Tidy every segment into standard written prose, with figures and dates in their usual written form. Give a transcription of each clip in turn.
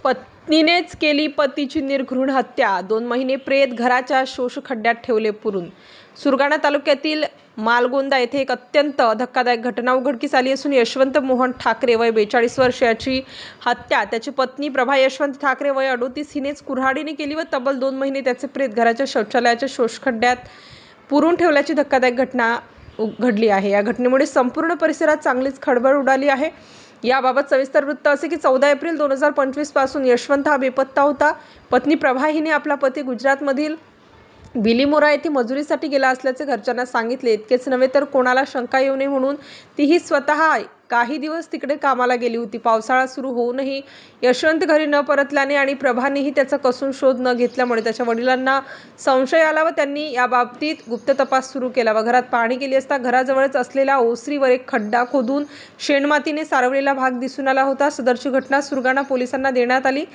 पत्नीनेच केली पतीची निर्घृण हत्या. 2 महिने प्रेत घराच्या शोषखड्ड्यात ठेवले पुरून. सुरगाणा तालुक्यातील मालगोंदा येथे एक अत्यंत धक्कादायक घटना उघडकीस आली असून यशवंत मोहन ठाकरे वय 42 वर्ष याची हत्या त्याची पत्नी प्रभा यशवंत ठाकरे वय 38 हिनेच कुऱ्हाडीने केली व तब्बल 2 महिने त्याचे प्रेत घराच्या शौचालयाच्या शोषखड्ड्यात पुरून ठेवल्याची धक्कादायक घटना घडली आहे. या घटनेमुळे संपूर्ण परिसरात चांगलीच खळबळ उडाली आहे. याबाबत सविस्तर वृत्त असे की 14 एप्रिल 2025 पासून यशवंत हा बेपत्ता होता. पत्नी प्रभा हिने आपला पती गुजरातमधील बिलीमोरा येथे मजुरीसाठी गेला असल्याचे घरच्यांना सांगितले. इतकेच नव्हे तर कोणाला शंका येऊ नये म्हणून तीही स्वतः काही दिवस तिकडे कामाला गेली होती. पावसाळा सुरू होऊनही यशवंत घरी न परतल्याने आणि प्रभानेही त्याचा कसून शोध न घेतल्यामुळे त्याच्या वडिलांना संशय आला व त्यांनी याबाबतीत गुप्त तपास सुरू केला व घरात पाहणी केली असता घराजवळच असलेल्या ओसरीवर एक खड्डा खोदून शेणमातीने सारवलेला भाग दिसून आला होता. सदरची घटना सुरगाणा पोलिसांना देण्यात आली.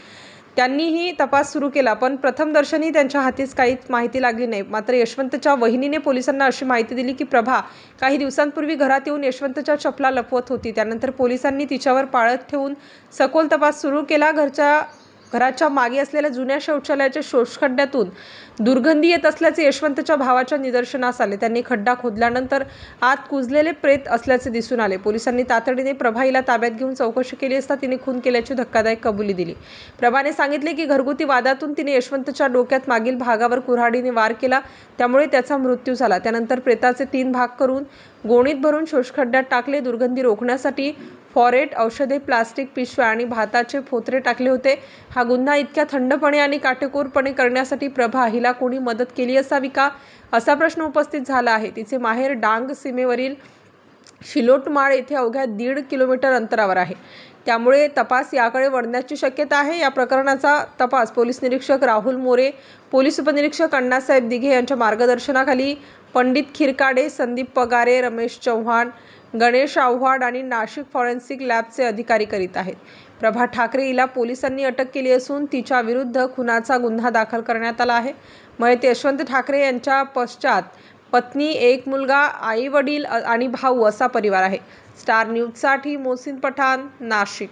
त्यांनीही तपास सुरू केला पण प्रथमदर्शनी त्यांच्या हातीस काहीच माहिती लागली नाही. मात्र यशवंतच्या वहिनीने पोलिसांना अशी माहिती दिली की प्रभा काही दिवसांपूर्वी घरात येऊन यशवंतच्या चपला लपवत होती. त्यानंतर पोलिसांनी तिच्यावर पाळत ठेवून सखोल तपास सुरू केला. घराच्या मागे असलेल्या जुन्या शौचालयाच्या शोषखड्ड्यातून दुर्गंधी येत असल्याचे यशवंतच्या भावाच्या निदर्शनास आले. त्यांनी खड्डा खोदल्यानंतर आत कुजलेले प्रेत असल्याचे दिसून आले. पोलिसांनी तातडीने प्रभा हिला ताब्यात घेऊन चौकशी केली असता तिने खून केल्याची धक्कादायक कबुली दिली. प्रभाने सांगितले की घरगुती वादातून तिने यशवंतच्या डोक्यात मागील भागावर कुऱ्हाडीने वार केला त्यामुळे त्याचा मृत्यू झाला. त्यानंतर प्रेताचे 3 भाग करून गोणीत भरून शोषखड्ड्यात टाकले. दुर्गंधी रोखण्यासाठी फॉरेट औषधे, प्लास्टिक पिशव्या आणि भाताचे फोतरे टाकले होते. हा गुन्हा इतक्या थंडपणे आणि काटेकोरपणे करण्यासाठी प्रभा हिला कोणी मदत केली असावी का असा प्रश्न उपस्थित झाला आहे. तिचे माहेर डांग सीमेवरील शिलोटमाळ येथे अवघ्या 1.5 किलोमीटर अंतरावर आहे. त्यामुळे तपास याकडे वळण्याची शक्यता आहे. या प्रकरणाचा तपास पोलीस निरीक्षक राहुल मोरे, पोलीस उपनिरीक्षक अण्णासाहेब दिघे यांच्या मार्गदर्शनाखाली पंडित खिरकाडे, संदीप पगारे, रमेश चव्हाण, गणेश आव्हाड आणि नाशिक फॉरेन्सिक लॅबचे अधिकारी करीत आहेत. प्रभा ठाकरे हिला पोलिसांनी अटक केली असून तिच्या विरुद्ध खुनाचा गुन्हा दाखल करण्यात आला आहे. मयत यशवंत ठाकरे यांच्या पश्चात पत्नी, एक मुलगा, आई वडील आणि भाऊ असा परिवार आहे. स्टार न्यूजसाठी मोहसिन पठाण, नाशिक.